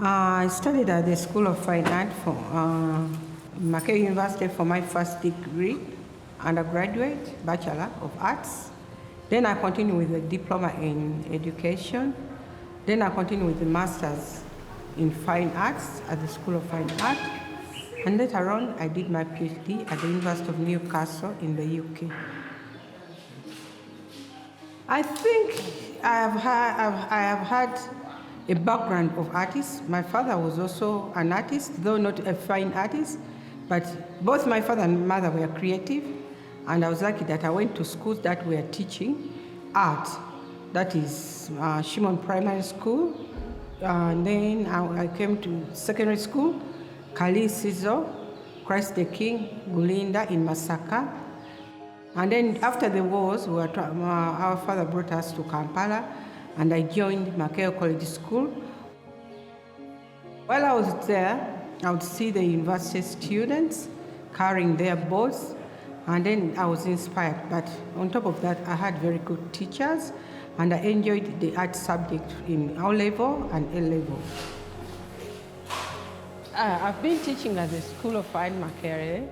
I studied at the School of Fine Art for Makerere University for my first degree, undergraduate, Bachelor of Arts. Then I continued with a diploma in education. Then I continued with the Masters in Fine Arts at the School of Fine Art. And later on, I did my PhD at the University of Newcastle in the UK. I think I have had a background of artists. My father was also an artist, though not a fine artist, but both my father and mother were creative, and I was lucky that I went to schools that were teaching art. That is Shimon Primary School, and then I came to secondary school, Kali Sizo, Christ the King, Gulinda in Masaka. And then after the wars, our father brought us to Kampala, and I joined Makerere College School. While I was there, I would see the university students carrying their boards, and then I was inspired. But on top of that, I had very good teachers, and I enjoyed the art subject in O level and A level. I've been teaching at the School of Fine Makerere.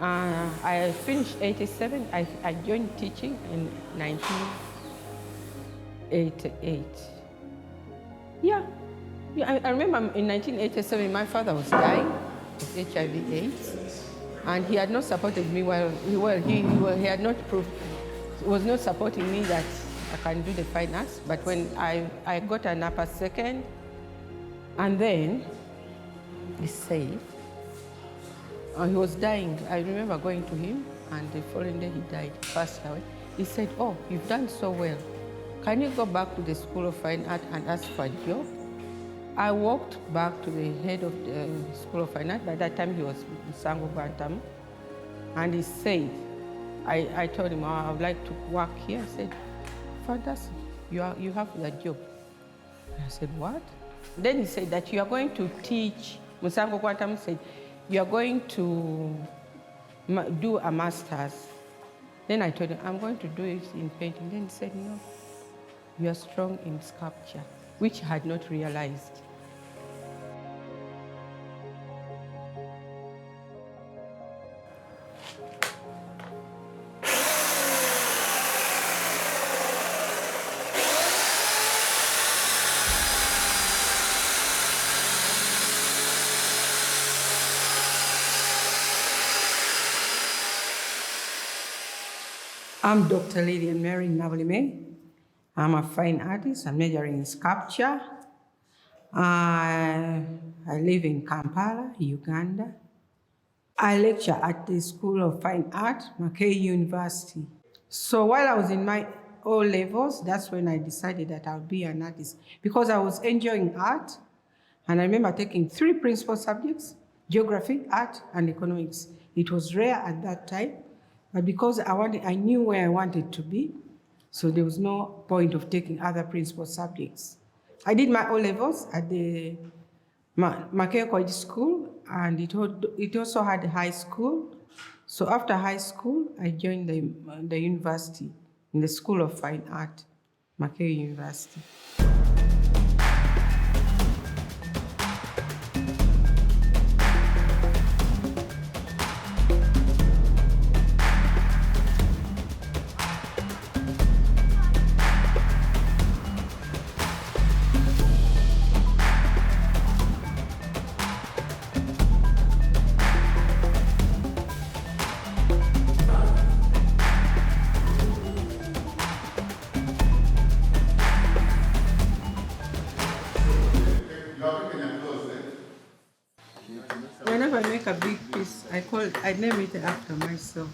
I finished 87. I joined teaching in 1988. Yeah, I remember in 1987, my father was dying of HIV/AIDS, and he had not supported me well. He had not proved, was not supporting me that I can do the fine arts. But when I got an upper second, and then he said, he was dying. I remember going to him, and the following day he died, passed away. He said, "Oh, you've done so well. Can you go back to the School of Fine Art and ask for a job?" I walked back to the head of the School of Fine Art. By that time, he was Sango Bantam. And he said, I told him, I would like to work here. I said, "Fantastic, you have your job." I said, "What?" Then he said that you are going to teach. Musango Kwantam said, "You are going to do a master's." Then I told him, "I'm going to do it in painting." Then he said, "No, you are strong in sculpture," which I had not realized. I'm Dr. Lilian Mary Nabulime. I'm a fine artist. I'm majoring in sculpture. I live in Kampala, Uganda. I lecture at the School of Fine Art, Makerere University. So while I was in my O levels, that's when I decided that I would be an artist, because I was enjoying art. And I remember taking 3 principal subjects: geography, art, and economics. It was rare at that time, but because I knew where I wanted to be, so there was no point of taking other principal subjects. I did my O levels at the Makerere College School, and it also had high school. So after high school, I joined the university in the School of Fine Art, Makerere University. Whenever I make a big piece, I name it after myself.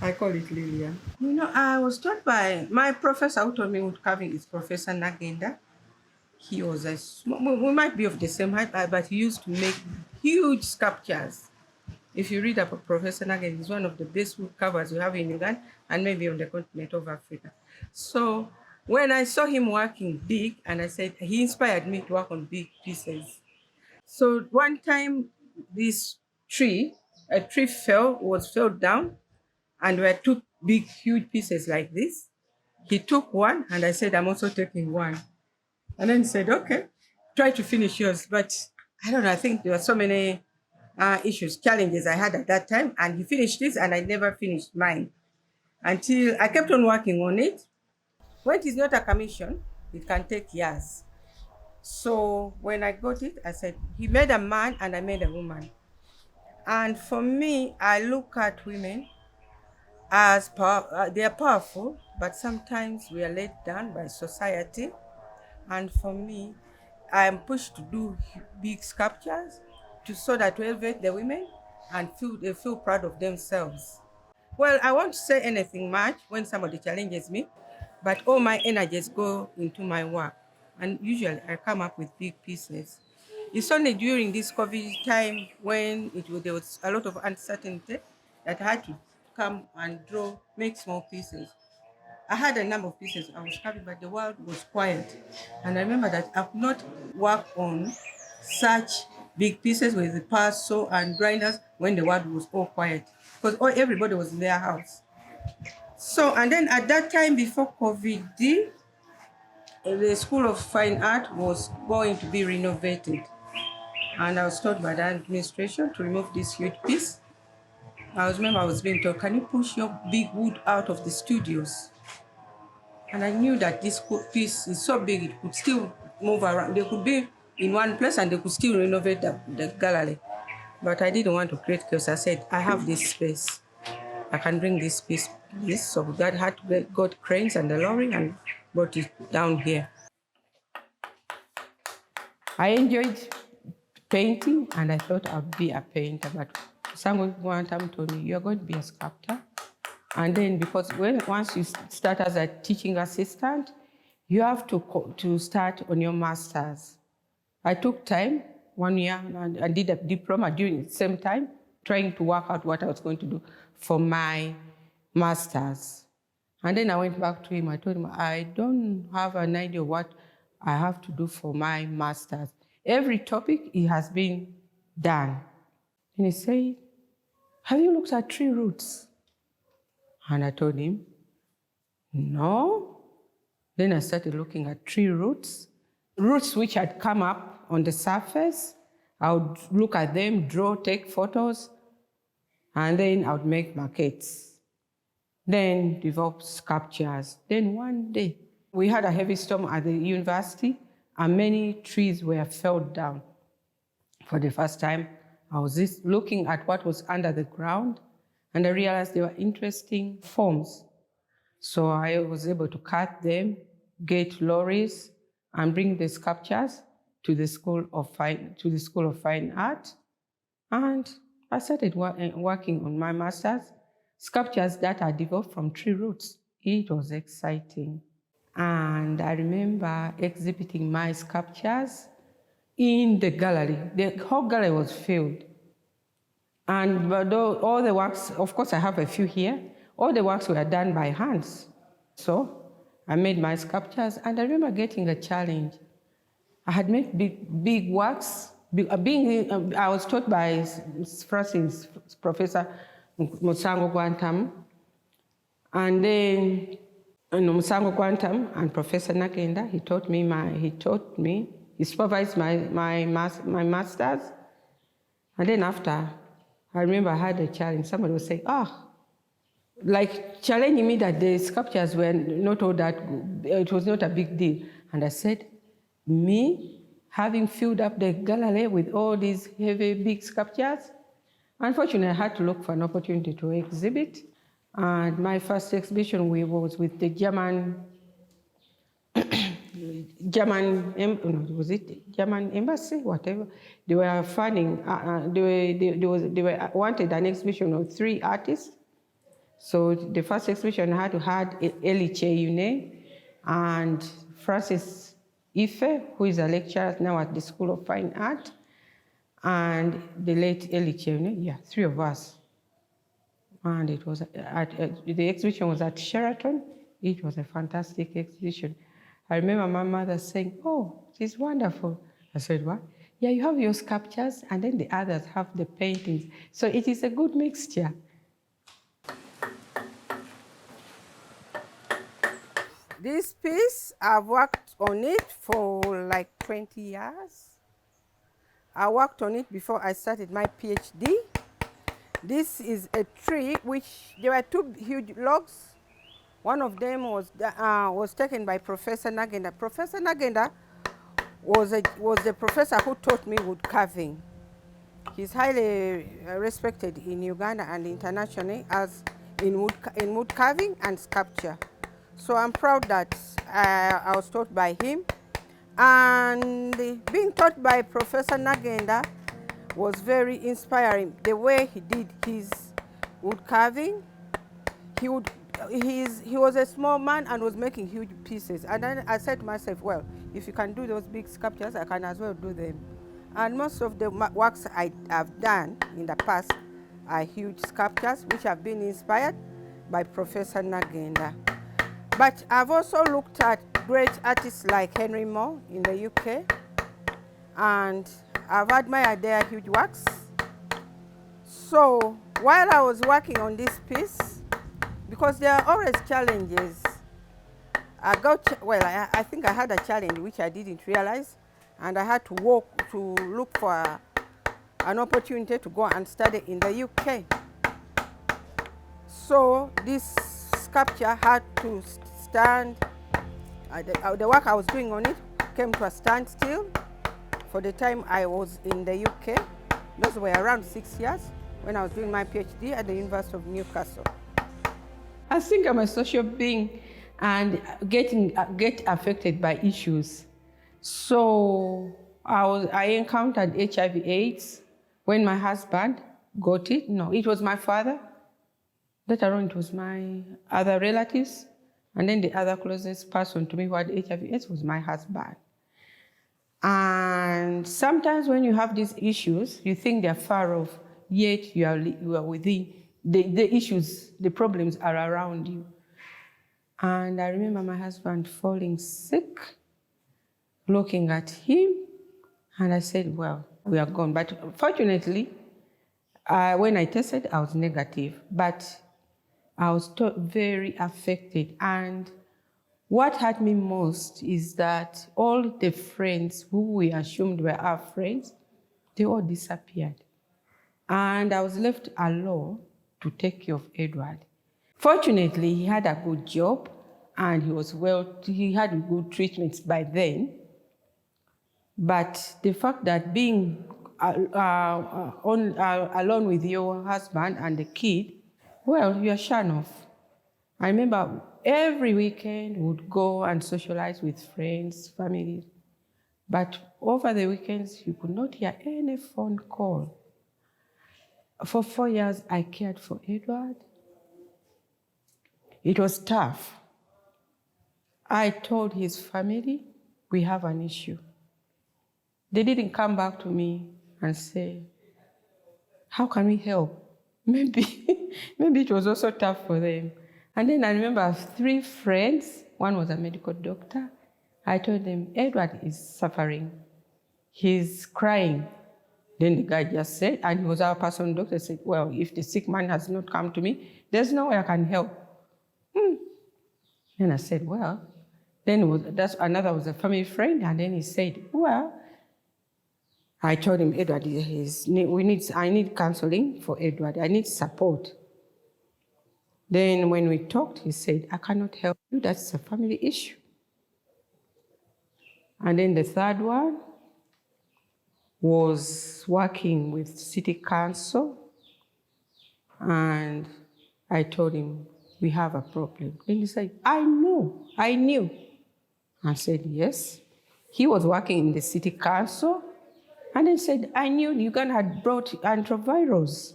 I call it Lilian. You know, I was taught by my professor who taught me wood carving is Professor Nagenda. He was we might be of the same height, but he used to make huge sculptures. If you read about Professor Nagenda, he's one of the best wood carvers we have in Uganda and maybe on the continent of Africa. So when I saw him working big, and I said, he inspired me to work on big pieces. So one time, a tree fell down, and there were 2 big, huge pieces like this. He took one, and I said, "I'm also taking one." And then he said, okay, try to finish yours. But I don't know, I think there were so many issues, challenges I had at that time. And he finished this and I never finished mine until I kept on working on it. When it is not a commission, it can take years. So when I got it, I said, he made a man and I made a woman. And for me, I look at women as they are powerful, but sometimes we are let down by society. And for me, I am pushed to do big sculptures so that to elevate the women and they feel proud of themselves. Well, I won't say anything much when somebody challenges me, but all my energies go into my work. And usually I come up with big pieces. It's only during this COVID time when there was a lot of uncertainty that I had to come and make small pieces. I had a number of pieces I was having, but the world was quiet. And I remember that I could not work on such big pieces with the power saw and grinders when the world was all quiet, because everybody was in their house. So, and then at that time before COVID, the School of Fine Art was going to be renovated. And I was told by the administration to remove this huge piece. I remember I was being told, can you push your big wood out of the studios? And I knew that this piece is so big, it could still move around. They could be in one place and they could still renovate the gallery. But I didn't want to create chaos. I said, I have this space. I can bring this piece. So God had to got cranes and the lorry and brought it down here. I enjoyed painting and I thought I'd be a painter, but someone told me, you're going to be a sculptor. And then because once you start as a teaching assistant, you have to start on your master's. I took time, 1 year, and I did a diploma during the same time, trying to work out what I was going to do for my master's. And then I went back to him. I told him, I don't have an idea of what I have to do for my master's. Every topic, it has been done. And he said, have you looked at tree roots? And I told him, no. Then I started looking at tree roots which had come up on the surface. I would look at them, draw, take photos, and then I would make maquettes. Then develop sculptures. Then one day, we had a heavy storm at the university, and many trees were felled down. For the first time, I was looking at what was under the ground, and I realized they were interesting forms. So I was able to cut them, get lorries, and bring the sculptures to the School of Fine Art. And I started working on my master's, sculptures that are developed from tree roots. It was exciting. And I remember exhibiting my sculptures in the gallery. The whole gallery was filled. And all the works, of course I have a few here, all the works were done by hands. So I made my sculptures, and I remember getting a challenge. I had made big works. I was taught by Francis, Professor Musango Guantam, and then Musango Guantam and Professor Nakenda, he supervised my master's. And then after, I remember I had a challenge. Somebody was saying, like challenging me that the sculptures were not all that good. It was not a big deal. And I said, me having filled up the gallery with all these heavy, big sculptures, unfortunately, I had to look for an opportunity to exhibit. And my first exhibition was with the German embassy, whatever. They were funding, they wanted an exhibition of 3 artists. So the first exhibition had Eliche Yune and Francis Ife, who is a lecturer now at the School of Fine Art, and the late Eliche Yune, 3 of us. And it was the exhibition was at Sheraton. It was a fantastic exhibition. I remember my mother saying, oh, it's wonderful. I said, what? Yeah, you have your sculptures, and then the others have the paintings. So it is a good mixture. This piece, I've worked on it for like 20 years. I worked on it before I started my PhD. This is a tree which, there were two huge logs. One of them was taken by Professor Nagenda. Professor Nagenda was the professor who taught me wood carving. He's highly respected in Uganda and internationally as in wood carving and sculpture. So I'm proud that I was taught by him. And being taught by Professor Nagenda was very inspiring. The way he did his wood carving, he was a small man and was making huge pieces. And then I said to myself, well, if you can do those big sculptures, I can as well do them. And most of the works I have done in the past are huge sculptures which have been inspired by Professor Nagenda. But I've also looked at great artists like Henry Moore in the UK, and I've admired their huge works. So while I was working on this piece, because there are always challenges, I think I had a challenge which I didn't realize, and I had to look for an opportunity to go and study in the UK. So this sculpture had to stand, the work I was doing on it came to a standstill for the time I was in the UK. Those were around 6 years when I was doing my PhD at the University of Newcastle. I think I'm a social being and get affected by issues. So I encountered HIV/AIDS when my husband got it. No, it was my father. Later on, it was my other relatives. And then the other closest person to me who had HIV/AIDS was my husband. And sometimes when you have these issues, you think they're far off, yet you are within. The issues, the problems are around you. And I remember my husband falling sick, looking at him, and I said, well, we are gone. But fortunately, when I tested, I was negative, but I was very affected. And what hurt me most is that all the friends who we assumed were our friends, they all disappeared. And I was left alone to take care of Edward. Fortunately, he had a good job and he had good treatments by then. But the fact that being alone with your husband and the kid, well, you are shut off. I remember every weekend we would go and socialize with friends, family. But over the weekends, you could not hear any phone call. For 4 years, I cared for Edward. It was tough. I told his family, we have an issue. They didn't come back to me and say, how can we help? Maybe it was also tough for them. And then I remember I have 3 friends. One was a medical doctor. I told them, Edward is suffering. He's crying. Then the guy just said, and he was our personal doctor, said, well, if the sick man has not come to me, there's no way I can help. And I said, well, then that's another was a family friend, and then he said, well, I told him, Edward, I need counseling for Edward. I need support. Then when we talked, he said, I cannot help you. That's a family issue. And then the third one was working with city council. And I told him, we have a problem. Then he said, I knew. I said, yes. He was working in the city council. And he said, I knew Uganda had brought antivirals.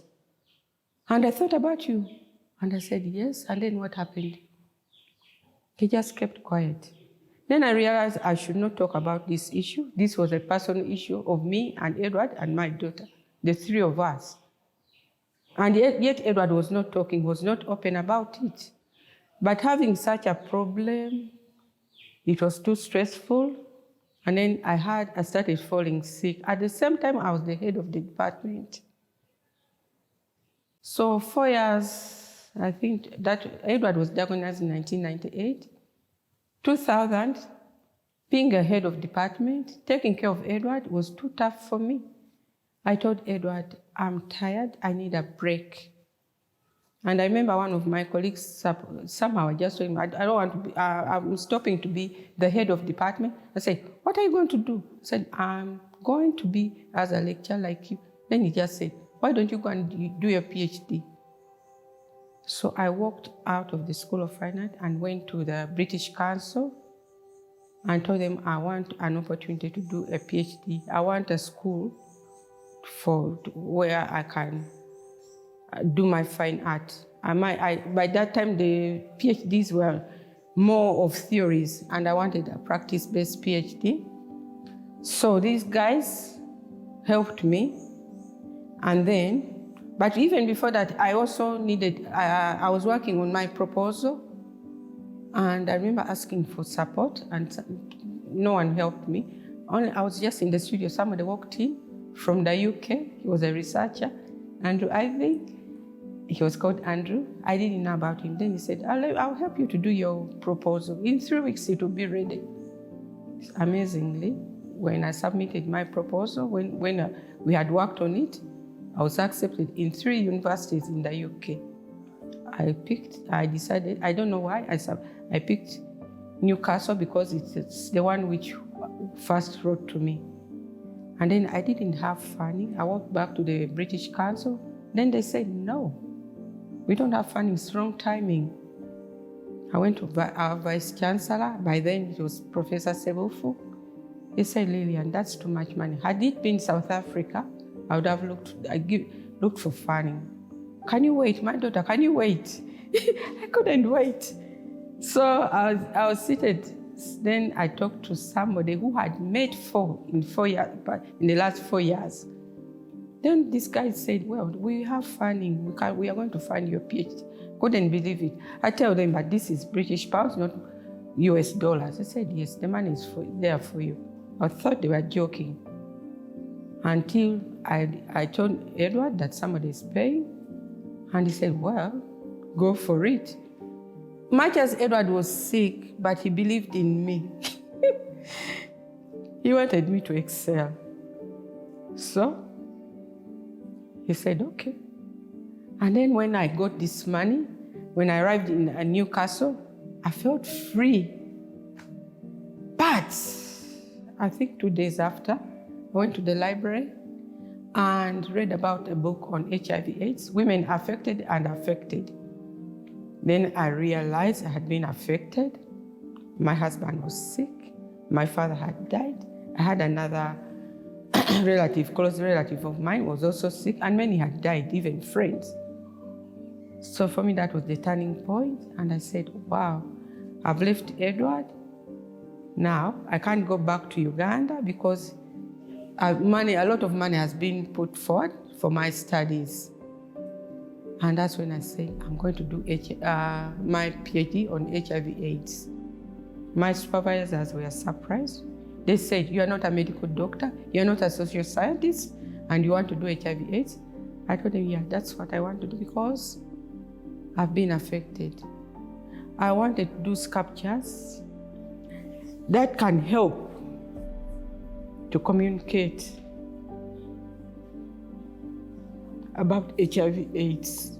And I thought about you. And I said, yes. And then what happened? He just kept quiet. Then I realized I should not talk about this issue. This was a personal issue of me and Edward and my daughter, the 3 of us. And yet Edward was not talking, was not open about it. But having such a problem, it was too stressful. And then I started falling sick. At the same time, I was the head of the department. So 4 years, I think that Edward was diagnosed in 1998. 2000, being a head of department, taking care of Edward was too tough for me. I told Edward, I'm tired, I need a break. And I remember one of my colleagues somehow just told me, I don't want to be, I'm stopping to be the head of department. I said, what are you going to do? I said, I'm going to be as a lecturer like you. Then he just said, why don't you go and do your PhD? So I walked out of the School of Fine Art and went to the British Council and told them I want an opportunity to do a PhD. I want a school where I can do my fine art. By that time, the PhDs were more of theories, and I wanted a practice-based PhD. So these guys helped me, and then, but even before that, I also needed, I was working on my proposal, and I remember asking for support, and no one helped me. I was just in the studio, somebody walked in from the UK, he was a researcher, Andrew Ivy. He was called Andrew. I didn't know about him. Then he said, I'll help you to do your proposal. In 3 weeks, it will be ready. Amazingly, when I submitted my proposal, when we had worked on it, I was accepted in 3 universities in the UK. I decided, I don't know why, I picked Newcastle because it's the one which first wrote to me. And then I didn't have funding. I walked back to the British Council. Then they said, no. We don't have funding, it's wrong timing. I went to our Vice Chancellor, by then it was Professor Sebufu. He said, Lilian, that's too much money. Had it been South Africa, I would have looked for funding. Can you wait, my daughter, can you wait? I couldn't wait. So I was seated. Then I talked to somebody who had made 4 in the last 4 years. Then this guy said, well, we have funding. We are going to fund your PhD. Couldn't believe it. I tell them, but this is British pounds, not US dollars. They said, yes, the money is there for you. I thought they were joking. Until I told Edward that somebody is paying. And he said, well, go for it. Much as Edward was sick, but he believed in me. He wanted me to excel. So he said, okay. And then when I got this money, when I arrived in Newcastle, I felt free. But I think 2 days after, I went to the library and read about a book on HIV/AIDS, women affected and affected. Then I realized I had been affected. My husband was sick. My father had died. I had another close relative of mine was also sick, and many had died, even friends. So for me, that was the turning point. And I said, wow, I've left Edward. Now I can't go back to Uganda because a lot of money has been put forward for my studies. And that's when I said, I'm going to do my PhD on HIV/AIDS. My supervisors were surprised. They said, you are not a medical doctor, you're not a social scientist, and you want to do HIV/AIDS? I told them, yeah, that's what I want to do because I've been affected. I wanted to do sculptures that can help to communicate about HIV/AIDS.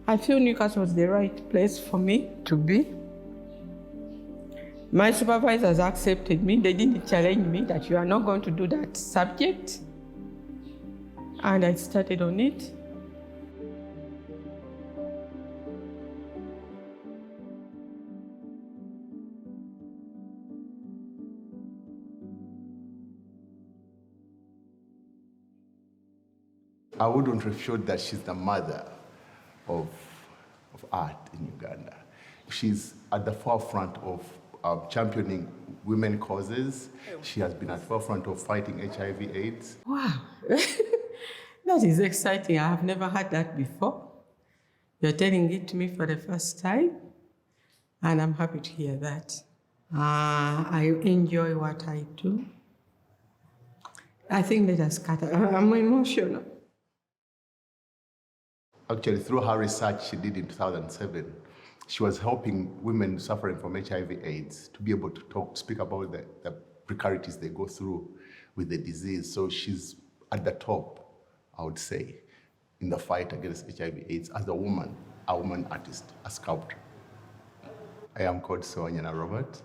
I feel Newcastle was the right place for me to be. My supervisors accepted me. They didn't challenge me that you are not going to do that subject. And I started on it. I wouldn't refute that she's the mother of art in Uganda. She's at the forefront of championing women causes. She has been at the forefront of fighting HIV/AIDS. Wow, that is exciting. I have never heard that before. You're telling it to me for the first time, and I'm happy to hear that. I enjoy what I do. I think let us cut. I'm emotional. Actually, through her research she did in 2007, she was helping women suffering from HIV/AIDS to be able to speak about the precarities they go through with the disease. So she's at the top, I would say, in the fight against HIV/AIDS as a woman artist, a sculptor. I am called Sowanyana Robert.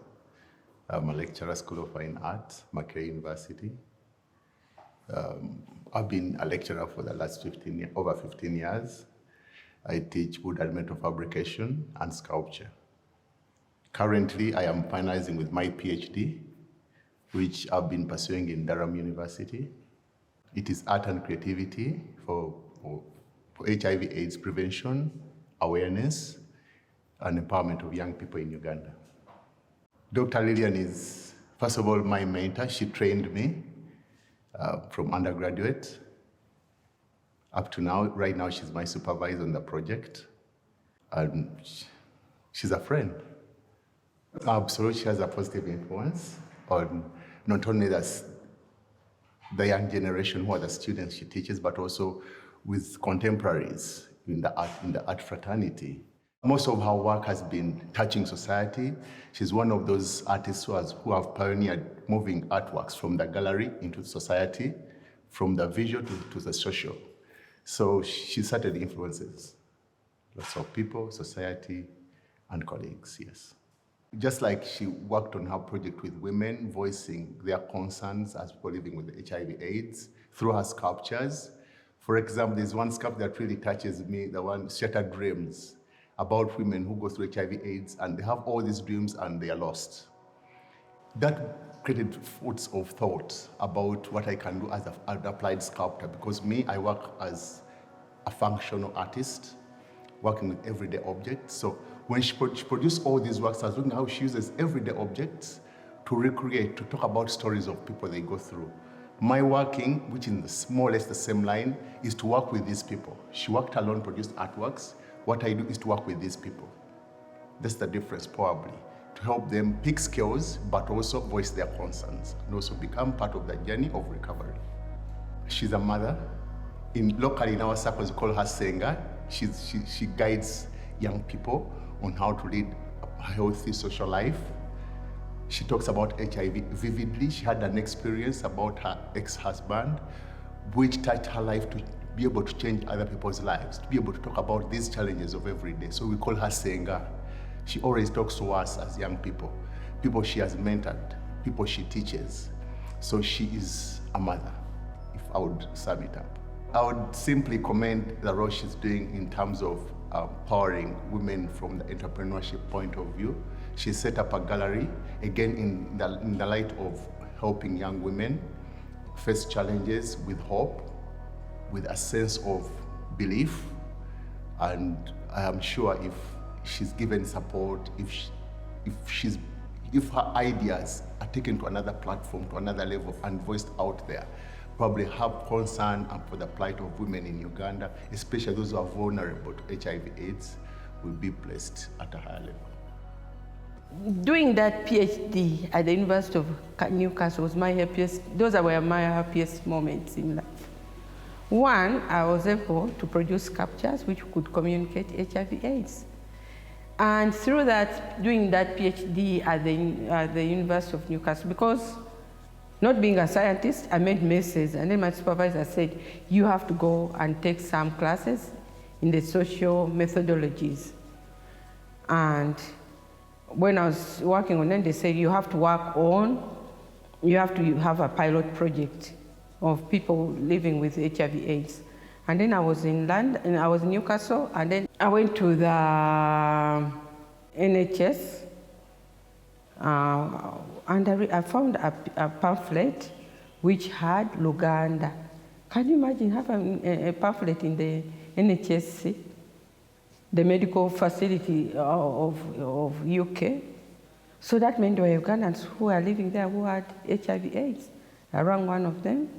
I'm a lecturer, School of Fine Arts, Makerere University. I've been a lecturer for the last over 15 years. I teach wood and metal fabrication and sculpture. Currently, I am finalizing with my PhD, which I've been pursuing in Durham University. It is art and creativity for HIV/AIDS prevention, awareness, and empowerment of young people in Uganda. Dr. Lilian is, first of all, my mentor. She trained me from undergraduate up to now. Right now, she's my supervisor on the project. And she's a friend. Absolutely, she has a positive influence on not only the young generation who are the students she teaches, but also with contemporaries in the art fraternity. Most of her work has been touching society. She's one of those artists who have pioneered moving artworks from the gallery into society, from the visual to the social. So she certainly influences lots of people, society, and colleagues, yes. Just like she worked on her project with women, voicing their concerns as people living with HIV/AIDS through her sculptures. For example, there's one sculpture that really touches me, the one Shattered Dreams, about women who go through HIV/AIDS and they have all these dreams and they are lost. That created foods of thought about what I can do as an applied sculptor, because I work as a functional artist, working with everyday objects. So when she produced all these works, I was looking at how she uses everyday objects to recreate, to talk about stories of people they go through. My working, which is more or less the same line, is to work with these people. She worked alone, produced artworks. What I do is to work with these people. That's the difference, probably, to help them pick skills, but also voice their concerns, and also become part of the journey of recovery. She's a mother. Locally in our circles, we call her Senga. She guides young people on how to lead a healthy social life. She talks about HIV vividly. She had an experience about her ex-husband, which touched her life to be able to change other people's lives, to be able to talk about these challenges of every day. So we call her Senga. She always talks to us as young people she has mentored, people she teaches. So she is a mother, if I would sum it up. I would simply commend the role she's doing in terms of empowering women from the entrepreneurship point of view. She set up a gallery, again in the light of helping young women face challenges with hope, with a sense of belief. And I am sure if she's given support, if her ideas are taken to another platform, to another level, and voiced out there, probably have concern for the plight of women in Uganda, especially those who are vulnerable to HIV/AIDS, will be placed at a higher level. Doing that PhD at the University of Newcastle was those were my happiest moments in life. One, I was able to produce sculptures which could communicate HIV/AIDS. And through that, doing that PhD at the University of Newcastle, because not being a scientist, I made messes, and then my supervisor said, you have to go and take some classes in the social methodologies. And when I was working on them, they said, you have to have a pilot project of people living with HIV/AIDS. And then I was in London, I was in Newcastle, and then I went to the NHS, and I found a pamphlet which had Uganda. Can you imagine having a pamphlet in the NHS, the medical facility of UK? So that meant there were Ugandans who were living there who had HIV/AIDS. I rang one of them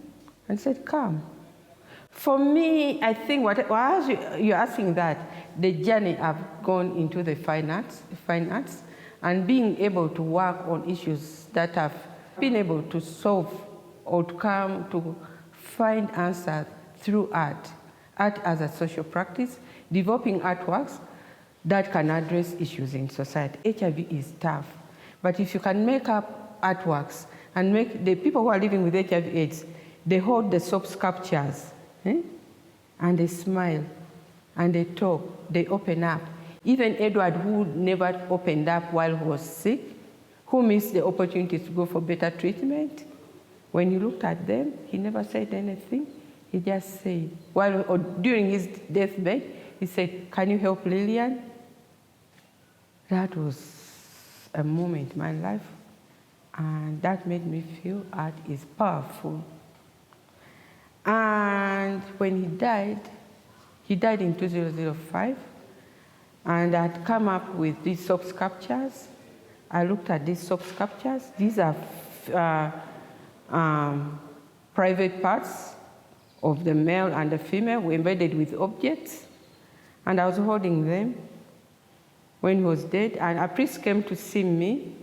and said, come. For me, I think as you're asking that, the journey I've gone into the fine arts, and being able to work on issues that I've been able to solve or to find answers through art as a social practice, developing artworks that can address issues in society. HIV is tough, but if you can make up artworks and make the people who are living with HIV/AIDS, they hold the soap sculptures, and they smile, and they talk, they open up. Even Edward, who never opened up while he was sick, who missed the opportunity to go for better treatment, when you looked at them, he never said anything. He just said, during his deathbed, he said, "Can you help Lilian?" That was a moment in my life, and that made me feel art is powerful. And when he died in 2005, and I'd come up with these soap sculptures. I looked at these soap sculptures. These are private parts of the male and the female were embedded with objects, and I was holding them when he was dead, and a priest came to see me,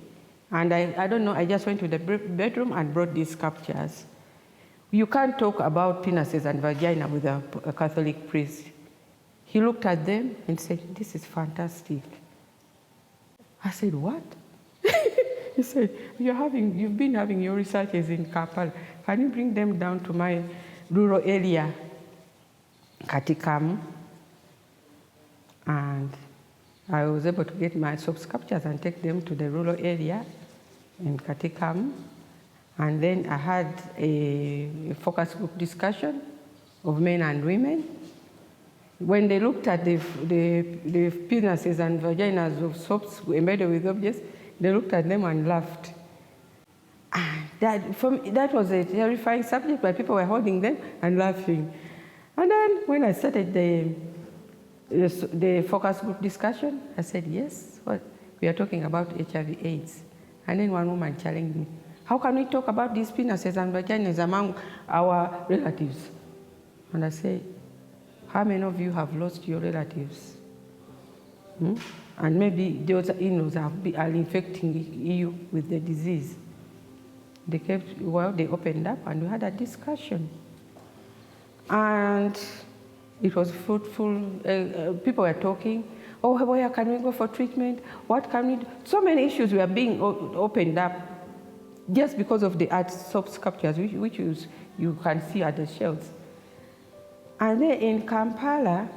and I don't know, I just went to the bedroom and brought these sculptures. You can't talk about penises and vagina with a Catholic priest. He looked at them and said, "This is fantastic." I said, "What?" He said, "You've been having your researches in Kampala. Can you bring them down to my rural area, Katikamu?" And I was able to get my soap sculptures and take them to the rural area in Katikamu. And then I had a focus group discussion of men and women. When they looked at the penises and vaginas of soaps embedded with objects, they looked at them and laughed. That was a terrifying subject, but people were holding them and laughing. And then when I started the focus group discussion, I said, "Yes, we are talking about HIV/AIDS." And then one woman challenged me, "How can we talk about these penises and vaginas among our relatives?" And I said, "How many of you have lost your relatives? And maybe those in-laws are infecting you with the disease?" They opened up and we had a discussion. And it was fruitful. People were talking, "Oh, where can we go for treatment? What can we do?" So many issues were being opened up just because of the art soap sculptures, which you can see at the shelves. And then in Kampala,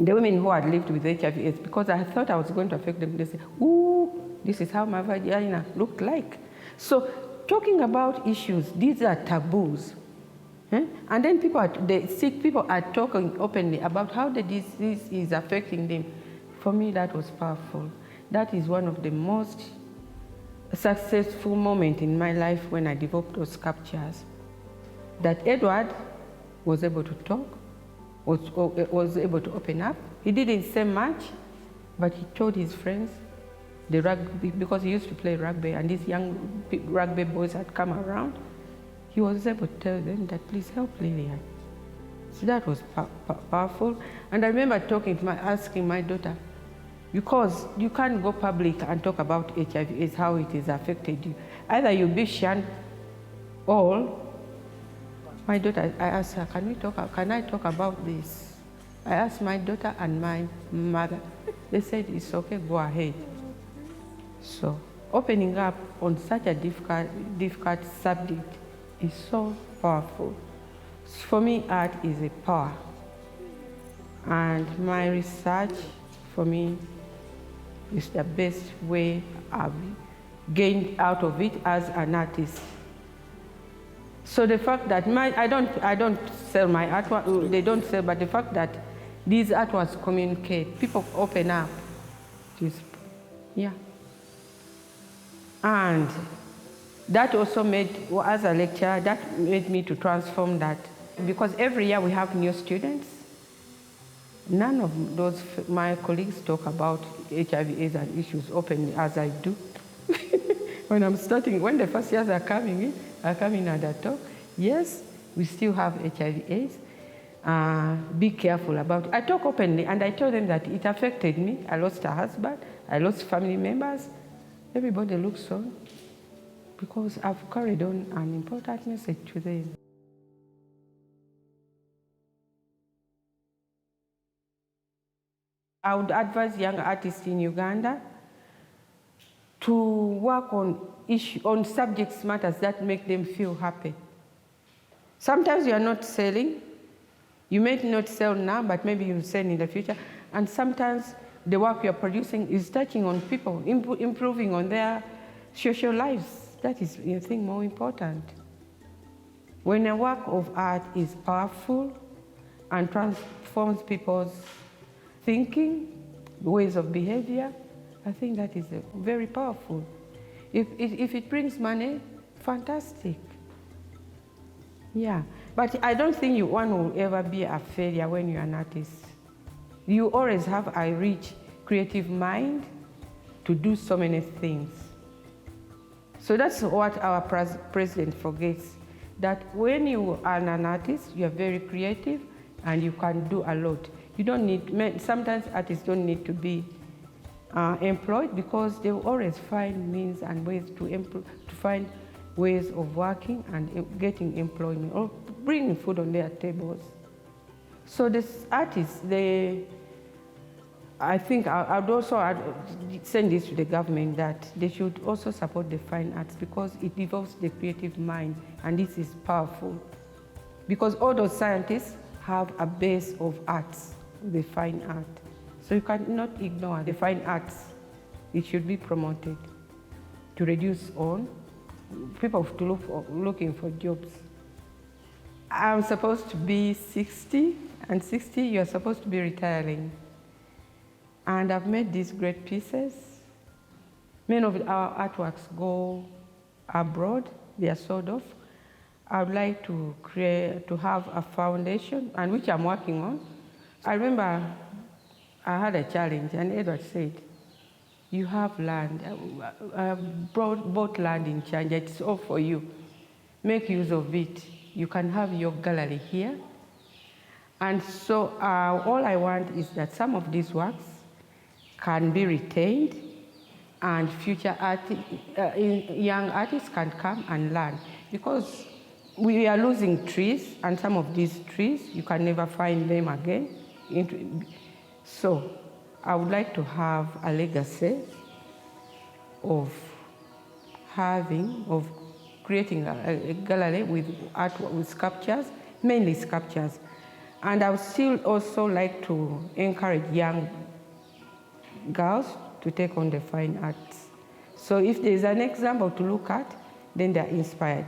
the women who had lived with HIV/AIDS, because I thought I was going to affect them, they said, "Ooh, this is how my vagina looked like." So talking about issues, these are taboos. And then the sick people are talking openly about how the disease is affecting them. For me, that was powerful. That is one of the most successful moments in my life when I developed those sculptures. That Edward was able to talk, was able to open up. He didn't say much, but he told his friends, the rugby, because he used to play rugby, and these young rugby boys had come around. He was able to tell them that, "Please help Lilian." So that was powerful. And I remember asking my daughter, because you can't go public and talk about HIV/AIDS, how it has affected you. Either you'll be shunned, or my daughter, I asked her, can I talk about this? I asked my daughter and my mother. They said, "It's okay, go ahead." So opening up on such a difficult subject is so powerful. For me, art is a power. And my research, for me, is the best way I've gained out of it as an artist. So the fact that I don't sell my artwork, they don't sell, but the fact that these artworks communicate, people open up, yeah. And that also as a lecturer, that made me to transform that. Because every year we have new students. None of my colleagues talk about HIV/AIDS and issues openly as I do. When the first years are coming in and I talk, yes, we still have HIV/AIDS. Be careful about it. I talk openly, and I told them that it affected me. I lost a husband, I lost family members. Everybody looks on, because I've carried on an important message to them. I would advise young artists in Uganda to work on subject matters that make them feel happy. Sometimes you are not selling. You may not sell now, but maybe you'll sell in the future. And sometimes the work you're producing is touching on people, improving on their social lives. That is, I think, more important. When a work of art is powerful and transforms people's thinking, ways of behavior, I think that is very powerful. If it brings money, fantastic. Yeah, but I don't think one will ever be a failure when you're an artist. You always have a rich, creative mind to do so many things. So that's what our president forgets, that when you are an artist, you are very creative and you can do a lot. You don't need, sometimes artists don't need to be employed, because they will always find means and ways to find ways of working and getting employment or bringing food on their tables. So these artists, I think I'd also send this to the government, that they should also support the fine arts, because it develops the creative mind, and this is powerful. Because all those scientists have a base of arts, the fine art. So you cannot ignore the fine arts. It should be promoted to reduce on people looking for jobs. I'm supposed to be 60, and 60 you're supposed to be retiring. And I've made these great pieces. Many of our artworks go abroad, they are sold off. I would like to have a foundation, and which I'm working on. I remember I had a challenge, and Edward said, you have land. I have bought land in Chanja, it's all for you. Make use of it. You can have your gallery here. And so all I want is that some of these works can be retained, and future young artists can come and learn. Because we are losing trees, and some of these trees, you can never find them again. So I would like to have a legacy of creating a gallery with art, with sculptures, mainly sculptures. And I would still also like to encourage young girls to take on the fine arts. So if there's an example to look at, then they're inspired.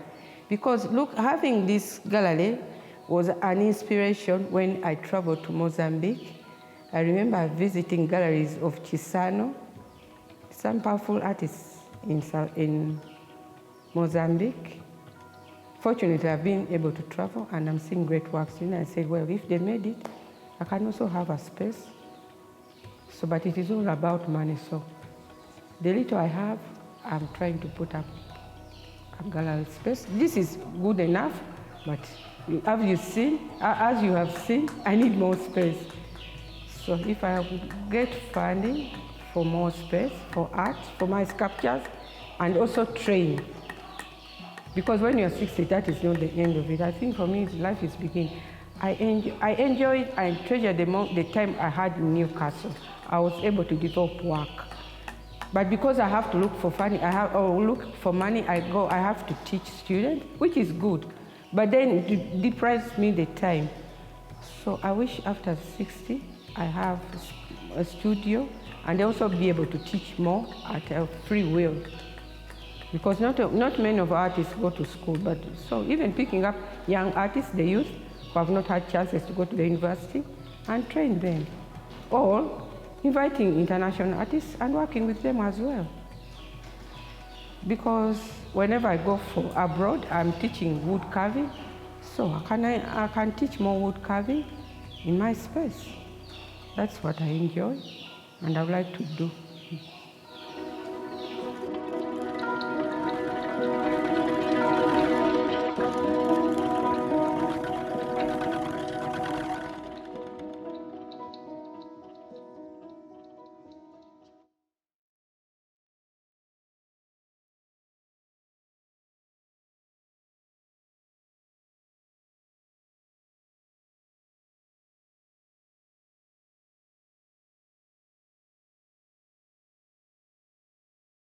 Because look, having this gallery was an inspiration when I traveled to Mozambique. I remember visiting galleries of Chisano, some powerful artists in Mozambique. Fortunately, I've been able to travel, and I'm seeing great works. And I said, well, if they made it, I can also have a space. So, but it is all about money. So the little I have, I'm trying to put up a gallery space. This is good enough, but as you have seen, I need more space. So if I get funding for more space, for art, for my sculptures, and also train. Because when you're 60, that is not the end of it. I think for me, life is beginning. I enjoyed and treasured the time I had in Newcastle. I was able to develop work. But because I have to look for funding, look for money, I have to teach students, which is good. But then it deprives me the time. So I wish after 60, I have a studio and also be able to teach more at a free will. Because not many of our artists go to school, but so even picking up young artists, the youth, who have not had chances to go to the university, and train them. Or inviting international artists and working with them as well. Because whenever I go for abroad, I'm teaching wood carving, so I can teach more wood carving in my space. That's what I enjoy, and I would like to do.